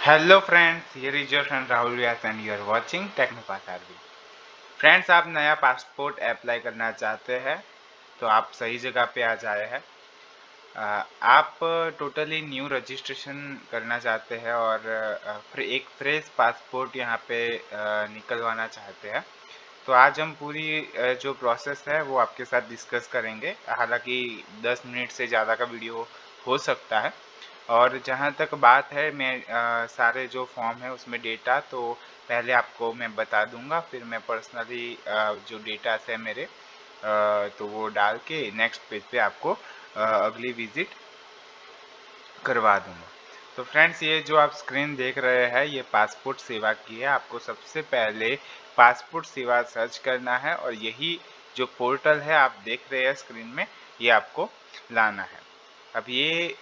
Hello friends, here is your friend Rahul Vyas and you are watching Technopath RB. Friends, आप नया passport apply करना चाहते हैं तो आप सही जगह पे आ जाए हैं। आप टोटली न्यू रजिस्ट्रेशन करना चाहते हैं और फिर एक फ्रेश पासपोर्ट यहाँ पे निकलवाना चाहते हैं। तो आज हम पूरी जो प्रोसेस है वो आपके साथ डिस्कस करेंगे। हालांकि 10 मिनट से ज़्यादा का वीडियो हो सकता है। और जहाँ तक बात है, मैं सारे जो फॉर्म है उसमें डेटा तो पहले आपको मैं बता दूंगा, फिर मैं पर्सनली जो डेटा है मेरे तो वो डाल के नेक्स्ट पेज पे आपको अगली विजिट करवा दूंगा। तो फ्रेंड्स, ये जो आप स्क्रीन देख रहे हैं ये पासपोर्ट सेवा की है। आपको सबसे पहले पासपोर्ट सेवा सर्च करना है और यही जो पोर्टल है आप देख रहे हैं स्क्रीन में, ये आपको लाना है। अब ये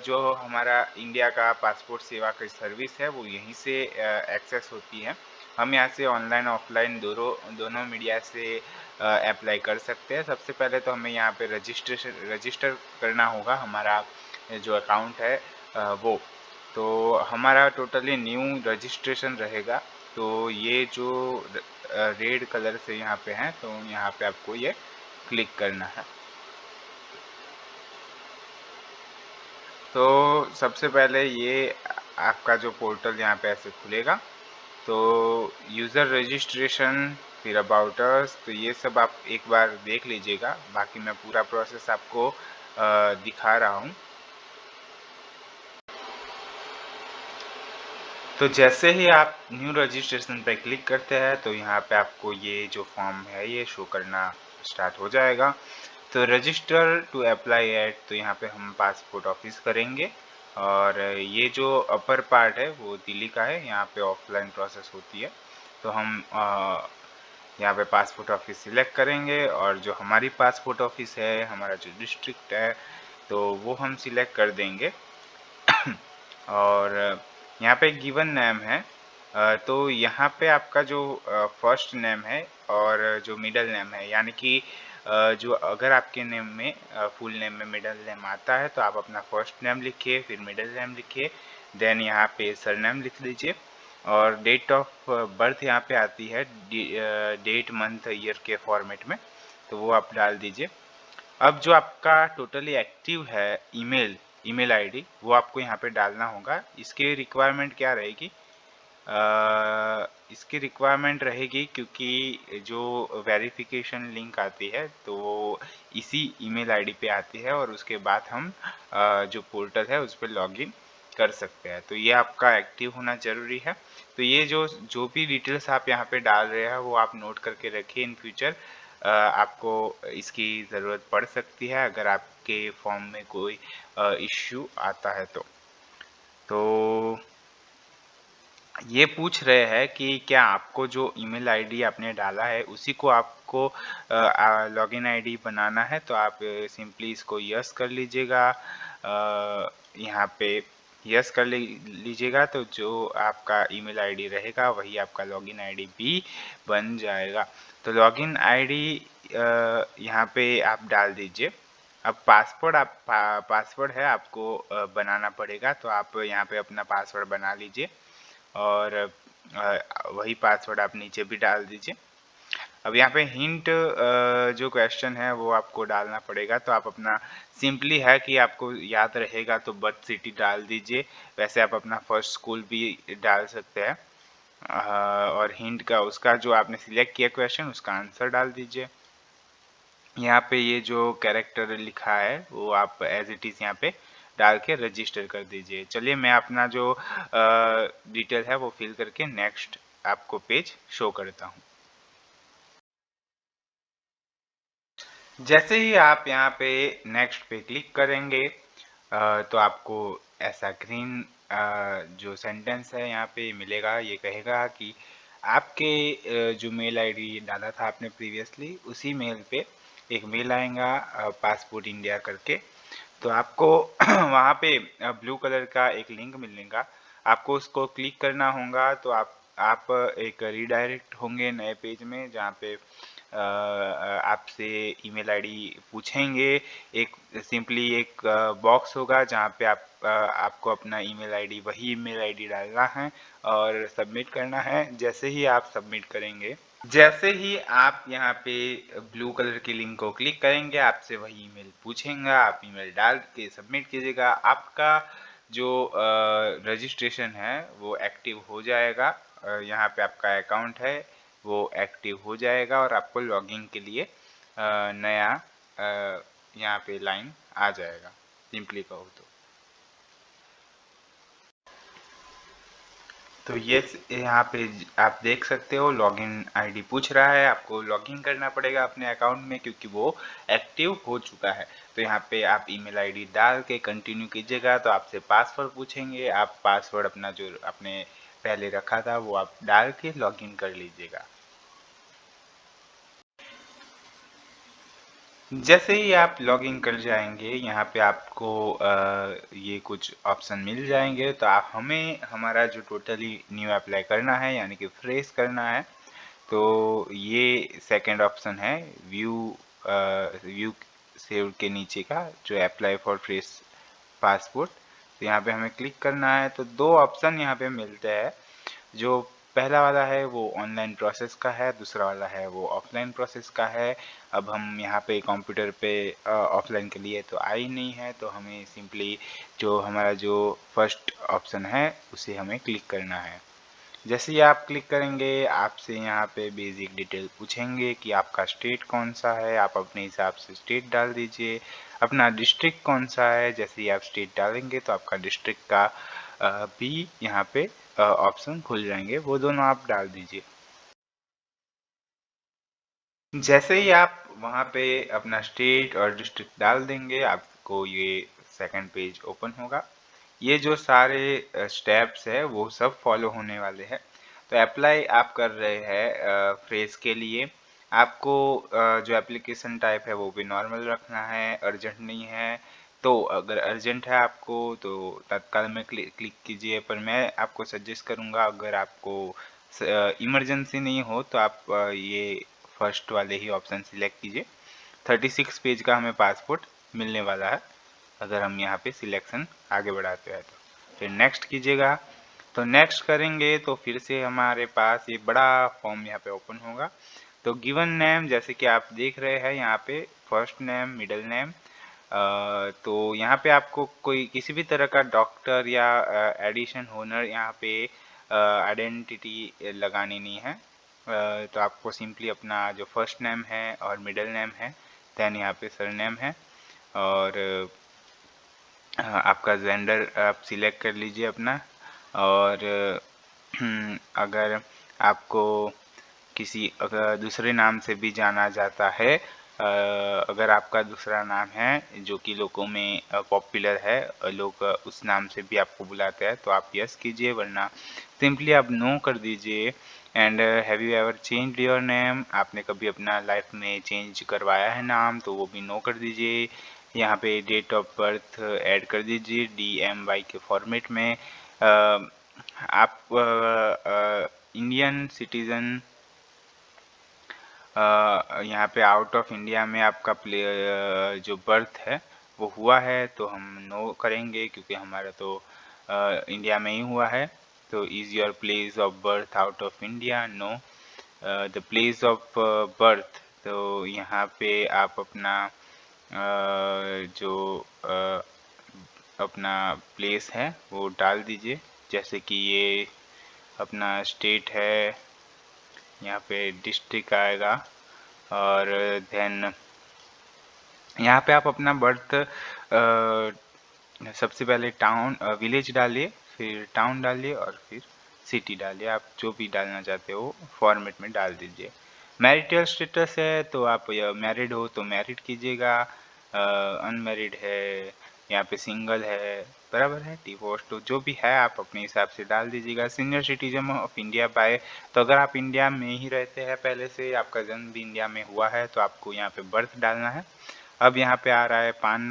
जो हमारा इंडिया का पासपोर्ट सेवा की सर्विस है वो यहीं से एक्सेस होती है। हम यहाँ से ऑनलाइन ऑफलाइन दोनों मीडिया से अप्लाई कर सकते हैं। सबसे पहले तो हमें यहाँ पे रजिस्टर करना होगा हमारा जो अकाउंट है वो। तो हमारा टोटली न्यू रजिस्ट्रेशन रहेगा। तो ये जो रेड कलर से यहाँ पे है तो यहाँ पे आपको ये क्लिक करना है। तो सबसे पहले ये आपका जो पोर्टल यहाँ पे ऐसे खुलेगा। तो यूज़र रजिस्ट्रेशन, फिर अबाउट अस, तो ये सब आप एक बार देख लीजिएगा। बाकी मैं पूरा प्रोसेस आपको दिखा रहा हूँ। तो जैसे ही आप न्यू रजिस्ट्रेशन पे क्लिक करते हैं तो यहाँ पे आपको ये जो फॉर्म है ये शो करना स्टार्ट हो जाएगा। तो रजिस्टर टू अप्लाई एट, तो यहाँ पे हम पासपोर्ट ऑफिस करेंगे। और ये जो अपर पार्ट है वो दिल्ली का है, यहाँ पे ऑफलाइन प्रोसेस होती है। तो हम यहाँ पे पासपोर्ट ऑफिस सिलेक्ट करेंगे और जो हमारी पासपोर्ट ऑफिस है, हमारा जो डिस्ट्रिक्ट है, तो वो हम सिलेक्ट कर देंगे। और यहाँ पे गिवन नेम है। तो यहाँ पे आपका जो फर्स्ट नेम है और जो मिडल नेम है, यानी कि जो अगर आपके नेम में फुल नेम में मिडल नेम आता है तो आप अपना फर्स्ट नेम लिखिए, फिर मिडल नेम लिखिए, देन यहाँ पे सरनेम लिख लीजिए। और डेट ऑफ बर्थ यहाँ पे आती है डेट मंथ ईयर के फॉर्मेट में, तो वो आप डाल दीजिए। अब जो आपका टोटली एक्टिव है ईमेल आईडी वो आपको यहाँ पे डालना होगा। इसकी रिक्वायरमेंट क्या रहेगी? इसकी रिक्वायरमेंट रहेगी क्योंकि जो वेरिफिकेशन लिंक आती है तो वो इसी ईमेल आईडी पे आती है और उसके बाद हम जो पोर्टल है उस पर लॉगिन कर सकते हैं। तो ये आपका एक्टिव होना ज़रूरी है। तो ये जो भी डिटेल्स आप यहाँ पे डाल रहे हैं वो आप नोट करके रखिए। इन फ्यूचर आपको इसकी ज़रूरत पड़ सकती है अगर आपके फॉर्म में कोई इश्यू आता है तो ये पूछ रहे हैं कि क्या आपको जो ईमेल आईडी आपने डाला है उसी को आपको लॉगिन आईडी बनाना है। तो आप सिंपली इसको यस कर लीजिएगा। यहाँ पे यस कर लीजिएगा तो जो आपका ईमेल आईडी रहेगा वही आपका लॉगिन आईडी भी बन जाएगा। तो लॉगिन आईडी यहाँ पे आप डाल दीजिए। अब पासवर्ड है आपको बनाना पड़ेगा, तो आप यहाँ पे अपना पासवर्ड बना लीजिए और वही पासवर्ड आप नीचे भी डाल दीजिए। अब यहाँ पे हिंट जो क्वेश्चन है वो आपको डालना पड़ेगा। तो आप अपना सिंपली है कि आपको याद रहेगा तो बर्थ सिटी डाल दीजिए। वैसे आप अपना फर्स्ट स्कूल भी डाल सकते हैं। और हिंट का उसका जो आपने सिलेक्ट किया क्वेश्चन उसका आंसर डाल दीजिए। यहाँ पे ये जो कैरेक्टर लिखा है वो आप एज इट इज़ यहाँ पे डाल के रजिस्टर कर दीजिए। चलिए मैं अपना जो डिटेल है वो फिल करके नेक्स्ट आपको पेज शो करता हूँ। जैसे ही आप यहाँ पे नेक्स्ट पे क्लिक करेंगे तो आपको ऐसा ग्रीन जो सेंटेंस है यहाँ पे मिलेगा। ये कहेगा कि आपके जो मेल आईडी डाला था आपने प्रीवियसली उसी मेल पे एक मेल आएगा पासपोर्ट इंडिया करके। तो आपको वहाँ पे ब्लू कलर का एक लिंक मिलेगा, आपको उसको क्लिक करना होगा। तो आप एक रीडायरेक्ट होंगे नए पेज में जहाँ पे आपसे ईमेल आईडी पूछेंगे। एक सिंपली एक बॉक्स होगा जहाँ पे आपको अपना ईमेल आईडी, वही ईमेल आईडी डालना है और सबमिट करना है। जैसे ही आप सबमिट करेंगे, जैसे ही आप यहाँ पे ब्लू कलर की लिंक को क्लिक करेंगे, आपसे वही ईमेल पूछेगा, आप ईमेल डाल के सबमिट कीजिएगा। आपका जो रजिस्ट्रेशन है वो एक्टिव हो जाएगा। यहाँ पे आपका अकाउंट है वो एक्टिव हो जाएगा और आपको लॉगिन के लिए नया यहाँ पे लाइन आ जाएगा, सिंपली कहो तो ये यहाँ पे आप देख सकते हो लॉगिन आईडी पूछ रहा है, आपको लॉगिन करना पड़ेगा अपने अकाउंट में क्योंकि वो एक्टिव हो चुका है। तो यहाँ पे आप ईमेल आईडी डाल के कंटिन्यू कीजिएगा। तो आपसे पासवर्ड पूछेंगे, आप पासवर्ड अपना जो आपने पहले रखा था वो आप डाल के लॉगिन कर लीजिएगा। जैसे ही आप लॉगिन कर जाएंगे, यहाँ पे आपको ये कुछ ऑप्शन मिल जाएंगे। तो आप हमें हमारा जो टोटली न्यू अप्लाई करना है यानी कि फ्रेश करना है, तो ये सेकंड ऑप्शन है व्यू सेव के नीचे का जो अप्लाई फॉर फ्रेश पासपोर्ट। तो यहाँ पे हमें क्लिक करना है। तो दो ऑप्शन यहाँ पे मिलते हैं। जो पहला वाला है वो ऑनलाइन प्रोसेस का है, दूसरा वाला है वो ऑफलाइन प्रोसेस का है। अब हम यहाँ पे कंप्यूटर पे ऑफलाइन के लिए तो आ ही नहीं है, तो हमें सिंपली जो हमारा जो फर्स्ट ऑप्शन है उसे हमें क्लिक करना है। जैसे ही आप क्लिक करेंगे, आपसे यहाँ पे बेसिक डिटेल पूछेंगे कि आपका स्टेट कौन सा है। आप अपने हिसाब से स्टेट डाल दीजिए। अपना डिस्ट्रिक्ट कौन सा है, जैसे ही आप स्टेट डालेंगे तो आपका डिस्ट्रिक्ट का भी यहाँ पे ऑप्शन खुल जाएंगे, वो दोनों आप डाल दीजिए। जैसे ही आप वहाँ पे अपना स्टेट और डिस्ट्रिक्ट डाल देंगे, आपको ये सेकंड पेज ओपन होगा। ये जो सारे स्टेप्स है वो सब फॉलो होने वाले हैं। तो अप्लाई आप कर रहे हैं फ्रेश के लिए, आपको जो एप्लीकेशन टाइप है वो भी नॉर्मल रखना है, अर्जेंट नहीं है। तो अगर अर्जेंट है आपको तो तत्काल में क्लिक कीजिए, पर मैं आपको सजेस्ट करूँगा अगर आपको इमरजेंसी नहीं हो तो आप ये फर्स्ट वाले ही ऑप्शन सिलेक्ट कीजिए। 36 पेज का हमें पासपोर्ट मिलने वाला है अगर हम यहाँ पे सिलेक्शन आगे बढ़ाते हैं। तो फिर नेक्स्ट कीजिएगा। तो नेक्स्ट करेंगे तो फिर से हमारे पास ये बड़ा फॉर्म यहाँ पे ओपन होगा। तो गिवन नेम जैसे कि आप देख रहे हैं यहाँ पे फर्स्ट नेम, मिडिल नेम। तो यहाँ पे आपको कोई किसी भी तरह का डॉक्टर या एडिशन होनर यहाँ पे आइडेंटिटी लगानी नहीं है। तो आपको सिंपली अपना जो फर्स्ट नेम है और मिडिल नेम है, देन यहाँ पे सरनेम है, और आपका जेंडर आप सिलेक्ट कर लीजिए अपना। और अगर आपको किसी अगर दूसरे नाम से भी जाना जाता है, अगर आपका दूसरा नाम है जो कि लोगों में पॉपुलर है, लोग उस नाम से भी आपको बुलाते हैं, तो आप यस कीजिए, वरना सिंपली आप नो कर दीजिए। And have you ever change your name, आपने कभी अपना लाइफ में चेंज करवाया है नाम, तो वो भी नो कर दीजिए। यहाँ पे डेट ऑफ बर्थ ऐड कर दीजिए DMY के फॉर्मेट में। आप इंडियन सिटीज़न, यहाँ पे आउट ऑफ इंडिया में आपका जो बर्थ है वो हुआ है तो हम नो करेंगे क्योंकि हमारा तो इंडिया में ही हुआ है। तो is your place of birth out of India, no. The place of birth, तो यहाँ पे आप अपना जो अपना प्लेस है वो डाल दीजिए। जैसे कि ये अपना स्टेट है, यहाँ पे डिस्ट्रिक्ट आएगा, और देन यहाँ पे आप अपना बर्थ सबसे पहले टाउन विलेज डालिए, फिर टाउन डालिए और फिर सिटी डालिए। आप जो भी डालना चाहते हो फॉर्मेट में डाल दीजिए। मैरिटल स्टेटस है तो आप मैरिड हो तो मैरिड कीजिएगा, अनमैरिड है, यहाँ पे सिंगल है, बराबर है, डिवोर्स, तो जो भी है आप अपने हिसाब से डाल दीजिएगा। Senior citizen of India by, तो अगर आप इंडिया में ही रहते हैं पहले से, आपका जन्म भी इंडिया में हुआ है, तो आपको यहाँ पे बर्थ डालना है। अब यहाँ पे आ रहा है पान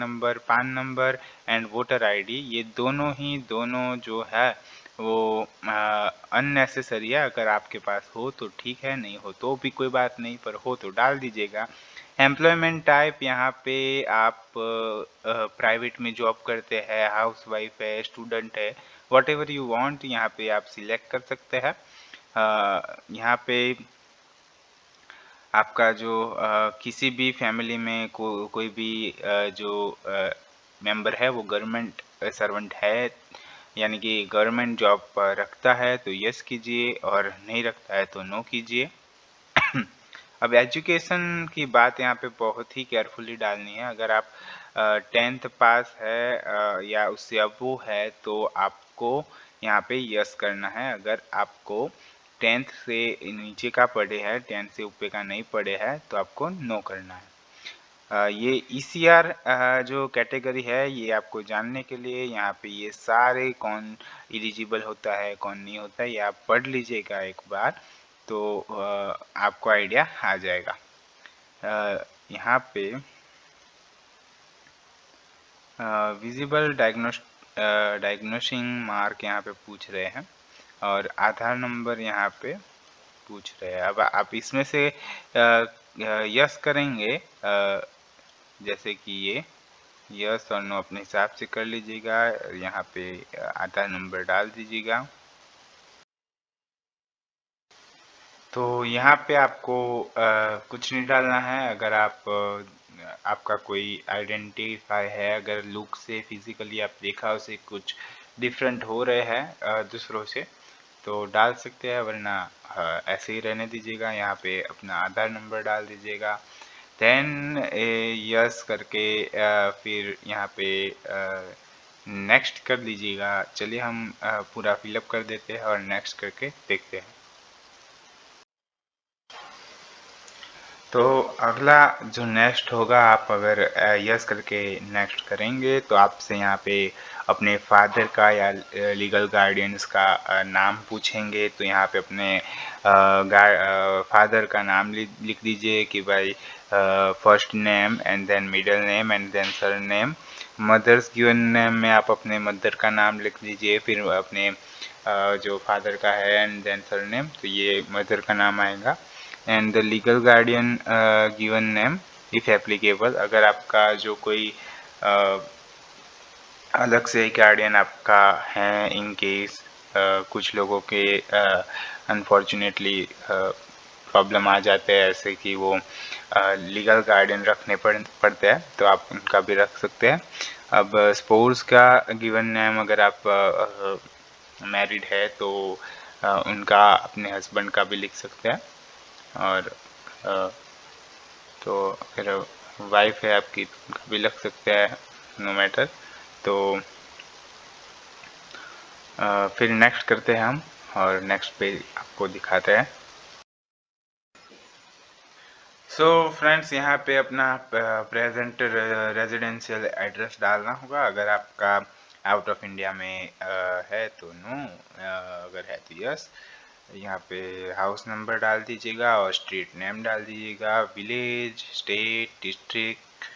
नंबर एंड वोटर आईडी, ये दोनों जो है वो अननेसेसरी है। अगर आपके पास हो तो ठीक है, नहीं हो तो भी कोई बात नहीं, पर हो तो डाल दीजिएगा। एम्प्लॉयमेंट टाइप यहाँ पे आप प्राइवेट में जॉब करते हैं, हाउस वाइफ है, स्टूडेंट है, वॉट एवर यू वांट यहाँ पे आप सिलेक्ट कर सकते हैं। यहाँ पे आपका जो किसी भी फैमिली में कोई भी जो मेंबर है वो गवर्नमेंट सर्वेंट है, यानी कि गवर्नमेंट जॉब रखता है तो यस कीजिए, और नहीं रखता है तो नो कीजिए। अब एजुकेशन की बात यहाँ पे बहुत ही केयरफुली डालनी है। अगर आप 10th पास है या उससे अबव है तो आपको यहाँ पे यस करना है। अगर आपको 10th से नीचे का पढ़े है, 10th से ऊपर का नहीं पढ़े है, तो आपको नो करना है। ये ECR जो कैटेगरी है, ये आपको जानने के लिए यहाँ पे ये सारे कौन एलिजिबल होता है कौन नहीं होता है, ये आप पढ़ लीजिएगा एक बार, तो आपको आइडिया आ जाएगा। यहाँ पे विजिबल डायग्नोसिंग मार्क यहाँ पे पूछ रहे हैं, और आधार नंबर यहाँ पे पूछ रहे हैं। अब आप इसमें से यस करेंगे, जैसे कि ये यस और नो अपने हिसाब से कर लीजिएगा। यहाँ पे आधार नंबर डाल दीजिएगा। तो यहाँ पे आपको कुछ नहीं डालना है। अगर आपका कोई आइडेंटिफाई है, अगर लुक से फिजिकली आप देखा उसे कुछ डिफरेंट हो रहे हैं दूसरों से, तो डाल सकते हैं, वरना ऐसे ही रहने दीजिएगा। यहाँ पे अपना आधार नंबर डाल दीजिएगा, देन यस करके फिर यहाँ पे नेक्स्ट कर लीजिएगा। चलिए हम पूरा फिलअप कर देते हैं और नेक्स्ट करके देखते हैं। तो अगला जो नेक्स्ट होगा, आप अगर यस करके नेक्स्ट करेंगे तो आपसे यहाँ पे अपने फादर का या लीगल गार्डियंस का नाम पूछेंगे। तो यहाँ पे अपने फादर का नाम लिख दीजिए कि भाई first name and then middle name and then surname. Mother's given name में आप अपने मदर का नाम लिख दीजिए, फिर अपने जो फादर का है एंड देन सर नेम, तो ये मदर का नाम आएगा। And the legal guardian given name if applicable, अगर आपका जो कोई अलग से गार्डियन आपका है, इन केस कुछ लोगों के अनफॉर्चुनेटली प्रॉब्लम आ जाते हैं ऐसे कि वो लीगल गार्डियन रखने पड़ते हैं, तो आप उनका भी रख सकते हैं। अब स्पोर्ट्स का गिवन नेम, अगर आप मैरिड है तो उनका अपने हस्बैंड का भी लिख सकते हैं, और तो फिर वाइफ है आपकी तो उनका भी लिख सकते हैं, नो मैटर। तो फिर नेक्स्ट करते हैं हम, और नेक्स्ट पे आपको दिखाते हैं। सो फ्रेंड्स, यहाँ पे अपना प्रेजेंट रेजिडेंशियल एड्रेस डालना होगा। अगर आपका आउट ऑफ इंडिया में है तो नो, अगर है तो यस। यहाँ पे हाउस नंबर डाल दीजिएगा और स्ट्रीट नेम डाल दीजिएगा, village, state, district,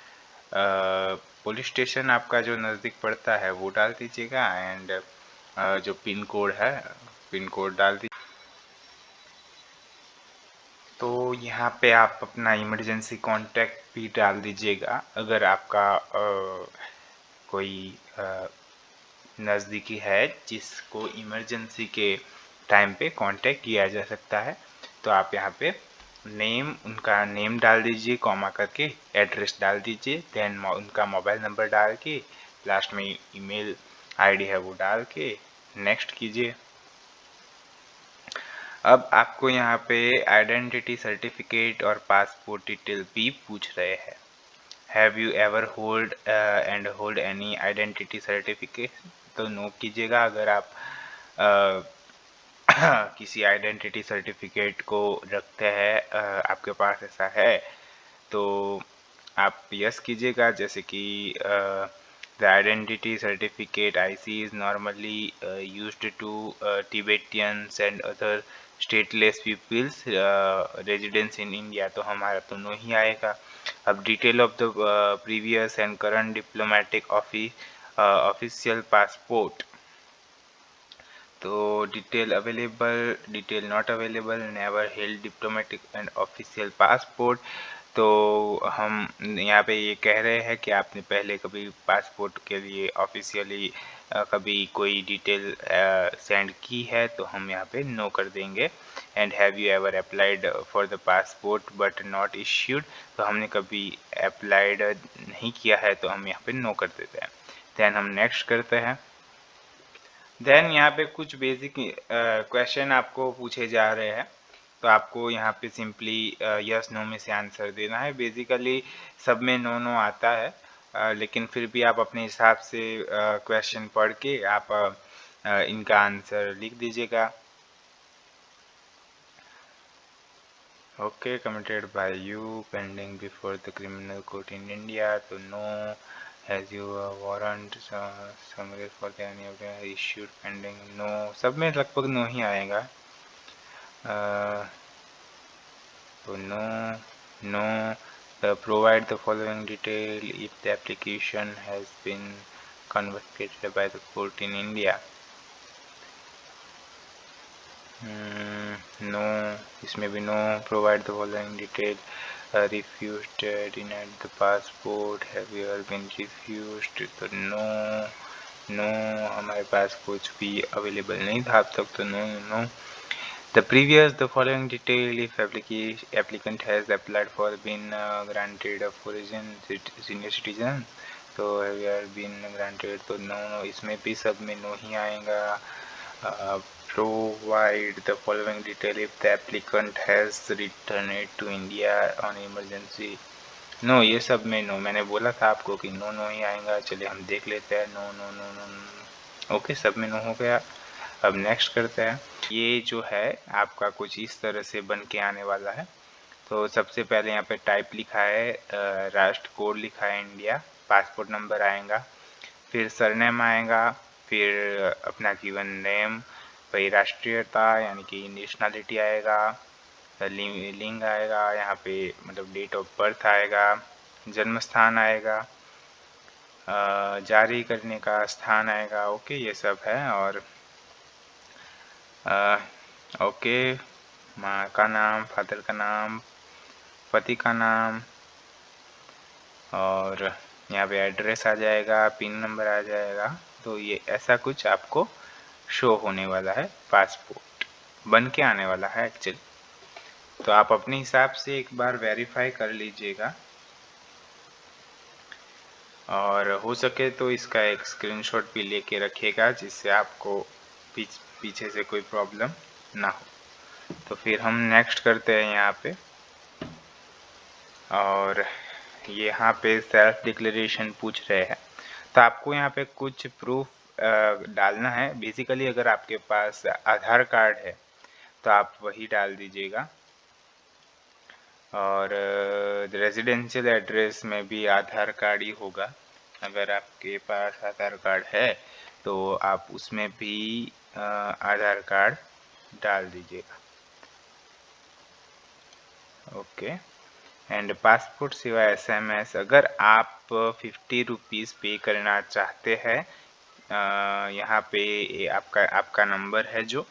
police station आपका जो नज़दीक पड़ता है वो डाल दीजिएगा, एंड जो पिन कोड है पिन कोड डाल दीजिए। तो यहाँ पे आप अपना इमरजेंसी कांटेक्ट भी डाल दीजिएगा। अगर आपका कोई नज़दीकी है जिसको इमरजेंसी के टाइम पे कांटेक्ट किया जा सकता है, तो आप यहाँ पे नेम, उनका नेम डाल दीजिए, कॉमा करके एड्रेस डाल दीजिए, देन उनका मोबाइल नंबर डाल के लास्ट में ईमेल आईडी है वो डाल के नेक्स्ट कीजिए। अब आपको यहाँ पे आइडेंटिटी सर्टिफिकेट और पासपोर्ट डिटेल भी पूछ रहे हैं। Have you ever hold any identity certificate, तो नो कीजिएगा। अगर आप किसी आइडेंटिटी सर्टिफिकेट को रखते हैं, आपके पास ऐसा है, तो आप यस कीजिएगा। जैसे कि the identity certificate IC is normally used to Tibetans and other stateless peoples residents in India, तो हमारा तो नो ही आएगा। अब detail of the previous and current diplomatic official passport, तो detail available, detail not available, never held diplomatic and official passport. तो हम यहाँ पे ये कह रहे हैं कि आपने पहले कभी पासपोर्ट के लिए ऑफिशियली कभी कोई डिटेल सेंड की है, तो हम यहाँ पे नो कर देंगे। And have you ever applied for the passport but not issued, तो हमने कभी अप्लाइड नहीं किया है तो हम यहाँ पे नो कर देते हैं। देन हम नेक्स्ट करते हैं। देन यहाँ पे कुछ बेसिक क्वेश्चन आपको पूछे जा रहे हैं, तो आपको यहाँ पे सिंपली यस नो में से आंसर देना है। बेसिकली सब में नो नो आता है, लेकिन फिर भी आप अपने हिसाब से क्वेश्चन पढ़ के आप इनका आंसर लिख दीजिएगा। Okay, committed by you, pending before the criminal court in India, तो no. Has you warrant summary for the any of the issued pending, no. सब में लगभग नो ही आएगा। तो no. Provide the following detail if the application has been convicted by the court in India. No, इसमें भी no. Provide the following detail. Refused, denied the passport. Have you ever been refused? तो no, हमारे पास कुछ भी available नहीं था अब तक, तो no. The following detail if applicant has applied for been granted of origin senior citizen, तो have you ever been granted, तो no, इसमें भी सब में no ही आएगा। Provide the following detail if the applicant has returned to India on emergency, no, ये सब में no। मैंने बोला था आपको कि no ही आएगा। चलिए हम देख लेते हैं। no। ओके, सब में no हो गया। अब नेक्स्ट करते हैं। ये जो है आपका कुछ इस तरह से बन के आने वाला है। तो सबसे पहले यहाँ पे टाइप लिखा है, राष्ट्र कोड लिखा है इंडिया, पासपोर्ट नंबर आएगा, फिर सरनेम आएगा, फिर अपना गिवन नेम, फिर राष्ट्रीयता यानी कि नेशनलिटी आएगा, लिंग आएगा, यहाँ पे मतलब डेट ऑफ बर्थ आएगा, जन्म स्थान आएगा, जारी करने का स्थान आएगा। ओके, ये सब है। और ओके, माँ का नाम, फादर का नाम, पति का नाम, और यहाँ पे एड्रेस आ जाएगा, पिन नंबर आ जाएगा। तो ये ऐसा कुछ आपको शो होने वाला है, पासपोर्ट बन के आने वाला है एक्चुअली। तो आप अपने हिसाब से एक बार वेरीफाई कर लीजिएगा, और हो सके तो इसका एक स्क्रीनशॉट भी लेके रखिएगा, जिससे आपको पीछे से कोई प्रॉब्लम ना हो। तो फिर हम नेक्स्ट करते हैं यहाँ पे, और यहाँ पे सेल्फ डिक्लेरेशन पूछ रहे हैं। तो आपको यहाँ पे कुछ प्रूफ डालना है। बेसिकली अगर आपके पास आधार कार्ड है तो आप वही डाल दीजिएगा, और रेजिडेंशियल एड्रेस में भी आधार कार्ड ही होगा। अगर आपके पास आधार कार्ड है तो आप उसमें भी आधार कार्ड डाल दीजिएगा। ओके। एंड पासपोर्ट सेवा SMS, अगर आप 50 रुपीज़ पे करना चाहते हैं, यहाँ पे आपका नंबर है जो,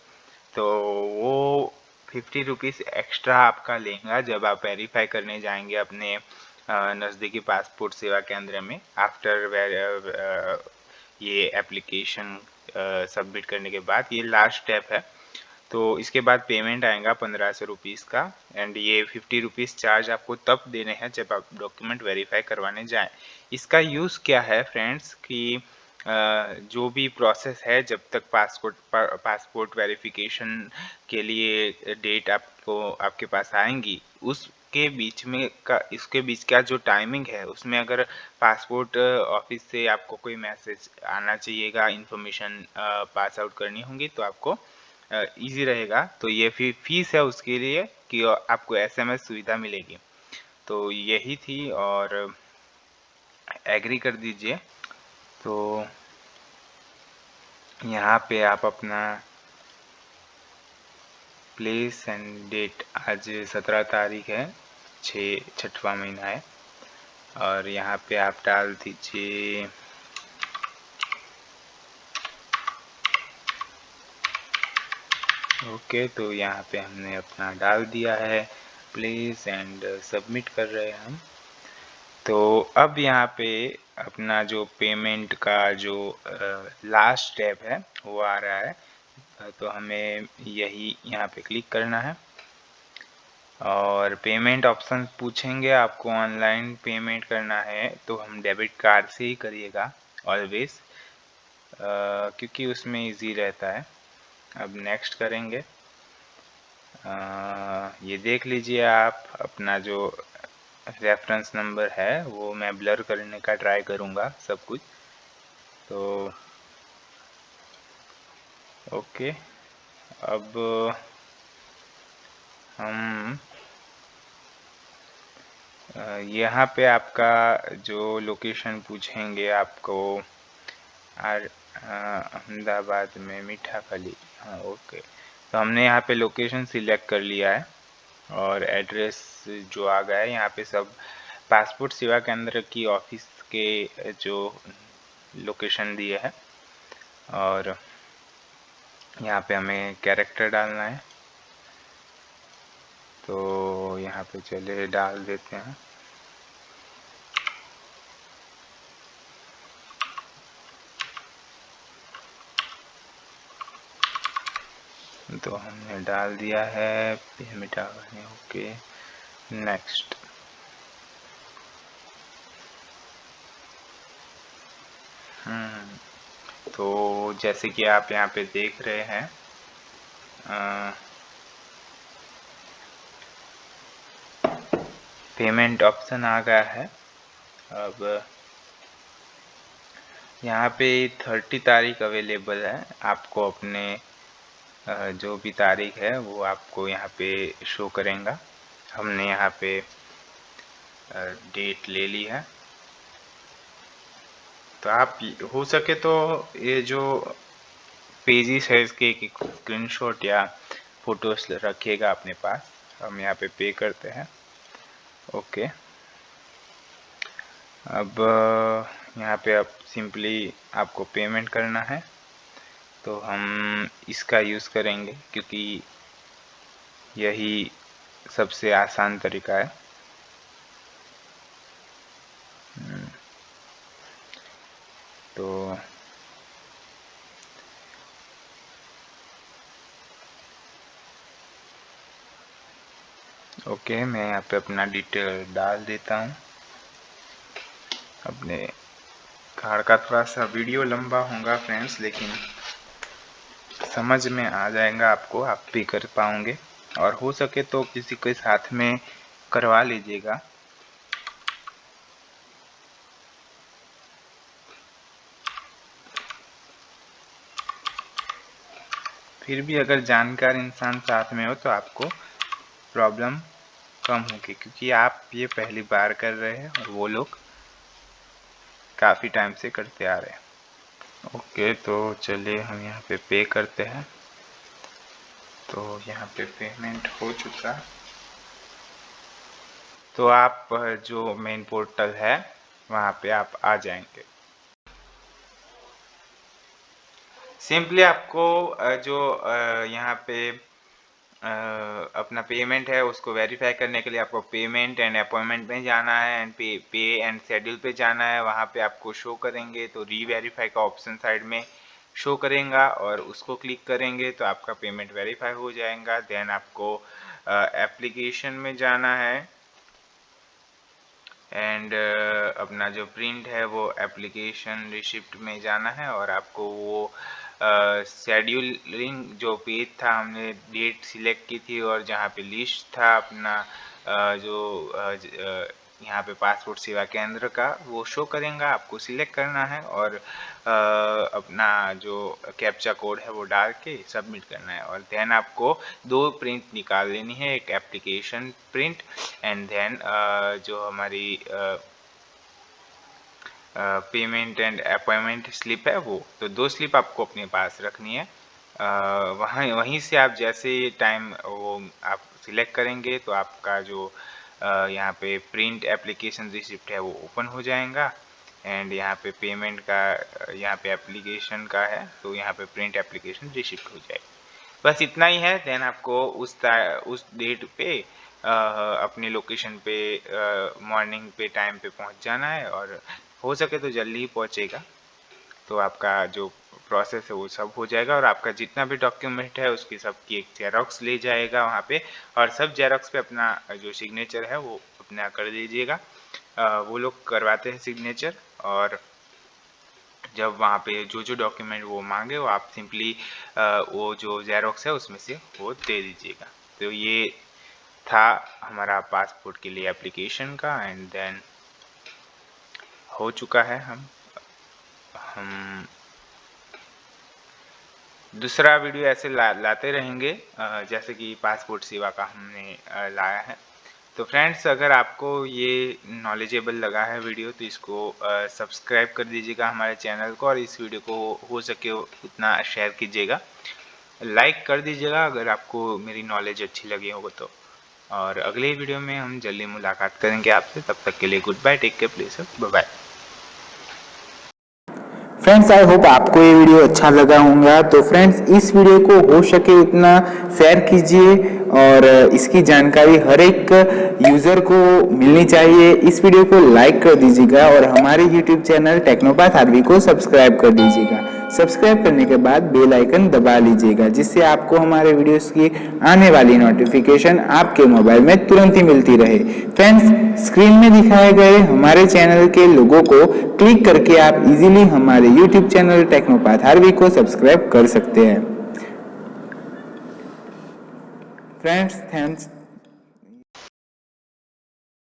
तो वो 50 रुपीज़ एक्स्ट्रा आपका लेगा जब आप वेरीफाई करने जाएंगे अपने नज़दीकी पासपोर्ट सेवा केंद्र में। आफ्टर ये एप्लीकेशन सबमिट करने के बाद, ये लास्ट स्टेप है। तो इसके बाद पेमेंट आएगा 1500 रुपीज़ का, एंड ये 50 रुपीज़ चार्ज आपको तब देने हैं जब आप डॉक्यूमेंट वेरीफाई करवाने जाएं। इसका यूज़ क्या है फ्रेंड्स कि जो भी प्रोसेस है, जब तक पासपोर्ट वेरिफिकेशन के लिए डेट आपके पास आएंगी, उसके बीच का जो टाइमिंग है, उसमें अगर पासपोर्ट ऑफिस से आपको कोई मैसेज आना चाहिएगा, इन्फॉर्मेशन पास आउट करनी होगी, तो आपको इजी रहेगा। तो ये फीस है उसके लिए कि आपको SMS सुविधा मिलेगी। तो यही थी, और एग्री कर दीजिए। तो यहाँ पे आप अपना प्लेस एंड डेट, आज 17 तारीख है, 6वां महीना है, और यहाँ पे आप डाल दीजिए ओके। तो यहाँ पे हमने अपना डाल दिया है प्लीज़ एंड सबमिट कर रहे हैं हम। तो अब यहाँ पे अपना जो पेमेंट का जो लास्ट स्टेप है वो आ रहा है। तो हमें यही यहाँ पे क्लिक करना है और पेमेंट ऑप्शन पूछेंगे आपको ऑनलाइन पेमेंट करना है तो हम डेबिट कार्ड से ही करिएगा ऑलवेज, क्योंकि उसमें इजी रहता है। अब नेक्स्ट करेंगे। ये देख लीजिए आप अपना जो रेफरेंस नंबर है वो मैं ब्लर करने का ट्राई करूँगा सब कुछ। तो ओके, अब हम यहाँ पे आपका जो लोकेशन पूछेंगे आपको अहमदाबाद में मीठा खली, हाँ ओके। तो हमने यहाँ पे लोकेशन सिलेक्ट कर लिया है और एड्रेस जो आ गया है यहाँ पे सब पासपोर्ट सेवा केंद्र की ऑफिस के जो लोकेशन दिए है और यहाँ पे हमें कैरेक्टर डालना है। तो यहाँ पे चलिए डाल देते हैं। तो हमने डाल दिया है पेमेंट ओके नेक्स्ट। तो जैसे कि आप यहाँ पे देख रहे हैं पेमेंट ऑप्शन आ गया है। अब यहाँ पे 30 तारीख अवेलेबल है, आपको अपने जो भी तारीख है वो आपको यहाँ पे शो करेगा। हमने यहाँ पे डेट ले ली है। तो आप हो सके तो ये जो पेजेस है इसके एक स्क्रीनशॉट या फोटोस रखिएगा अपने पास। हम यहाँ पे पे करते हैं ओके। अब यहाँ पे अब सिंपली आपको पेमेंट करना है तो हम इसका यूज़ करेंगे क्योंकि यही सबसे आसान तरीका है। तो ओके, मैं यहाँ पे अपना डिटेल डाल देता हूँ अपने कार्ड का। थोड़ा सा वीडियो लंबा होगा फ्रेंड्स, लेकिन समझ में आ जाएगा आपको, आप भी कर पाओगे। और हो सके तो किसी के साथ में करवा लीजिएगा। फिर भी अगर जानकार इंसान साथ में हो तो आपको प्रॉब्लम कम होगी, क्योंकि आप ये पहली बार कर रहे हैं और वो लोग काफ़ी टाइम से करते आ रहे हैं। ओके, तो चलिए हम यहाँ पे पे करते हैं। तो यहाँ पे पेमेंट हो चुका। तो आप जो मेन पोर्टल है वहाँ पे आप आ जाएंगे। सिंपली आपको जो यहाँ पे अपना पेमेंट है उसको वेरीफाई करने के लिए आपको पेमेंट एंड अपॉइंटमेंट में जाना है एंड पे एंड शेड्यूल पे जाना है। वहाँ पे आपको शो करेंगे तो री वेरीफाई का ऑप्शन साइड में शो करेगा और उसको क्लिक करेंगे तो आपका पेमेंट वेरीफाई हो जाएगा। देन आपको एप्लीकेशन में जाना है एंड अपना जो प्रिंट है वो एप्लीकेशन रिसिप्ट में जाना है और आपको वो शेड्यूलिंग जो पेज था हमने डेट सिलेक्ट की थी और जहाँ पे लिस्ट था अपना जो यहाँ पे पासपोर्ट सेवा केंद्र का वो शो करेगा, आपको सिलेक्ट करना है और अपना जो कैप्चा कोड है वो डाल के सबमिट करना है। और देन आपको दो प्रिंट निकाल लेनी है, एक एप्लीकेशन प्रिंट एंड देन जो हमारी पेमेंट एंड अपॉइंटमेंट स्लिप है वो। तो दो स्लिप आपको अपने पास रखनी है। वहीं से आप जैसे टाइम वो आप सिलेक्ट करेंगे तो आपका जो यहाँ पे प्रिंट एप्लीकेशन रिसिप्ट है वो ओपन हो जाएगा। एंड यहाँ पे पेमेंट का यहाँ पे एप्लीकेशन का है तो यहाँ पे प्रिंट एप्लीकेशन रिसिप्ट हो जाएगा। बस इतना ही है। देन आपको उस डेट पे अपनी लोकेशन पे मॉर्निंग पे टाइम पे पहुँच जाना है, और हो सके तो जल्दी ही पहुँचेगा। तो आपका जो प्रोसेस है वो सब हो जाएगा, और आपका जितना भी डॉक्यूमेंट है उसकी सबकी एक जेरोक्स ले जाएगा वहाँ पे, और सब जेरोक्स पे अपना जो सिग्नेचर है वो अपना कर दीजिएगा। वो लोग करवाते हैं सिग्नेचर, और जब वहाँ पे जो जो डॉक्यूमेंट वो मांगे वो आप सिंपली वो जो जेरोक्स है उसमें से वो दे दीजिएगा। तो ये था हमारा पासपोर्ट के लिए एप्लीकेशन का। एंड देन हो चुका है। हम दूसरा वीडियो ऐसे लाते रहेंगे जैसे कि पासपोर्ट सेवा का हमने लाया है। तो फ्रेंड्स, अगर आपको ये नॉलेजेबल लगा है वीडियो तो इसको सब्सक्राइब कर दीजिएगा हमारे चैनल को, और इस वीडियो को हो सके उतना शेयर कीजिएगा, लाइक कर दीजिएगा अगर आपको मेरी नॉलेज अच्छी लगी होगा तो। और अगले वीडियो में हम जल्दी मुलाकात करेंगे आपसे। तब तक के लिए goodbye, take care, please, bye bye. Friends, I hope आपको ये वीडियो अच्छा लगा होगा। तो फ्रेंड्स, इस वीडियो को हो सके उतना शेयर कीजिए, और इसकी जानकारी हर एक यूजर को मिलनी चाहिए। इस वीडियो को लाइक कर दीजिएगा, और हमारे यूट्यूब चैनल टेक्नोपाथ आरवी को सब्सक्राइब कर दीजिएगा। सब्सक्राइब करने के बाद बेल आइकन दबा लीजिएगा, जिससे आपको हमारे वीडियोस की आने वाली नोटिफिकेशन आपके मोबाइल में तुरंत ही मिलती रहे। फ्रेंड्स, स्क्रीन में दिखाए गए हमारे चैनल के लोगो को क्लिक करके आप इजीली हमारे यूट्यूब चैनल टेक्नोपाथ आरवी को सब्सक्राइब कर सकते हैं। Friends, thanks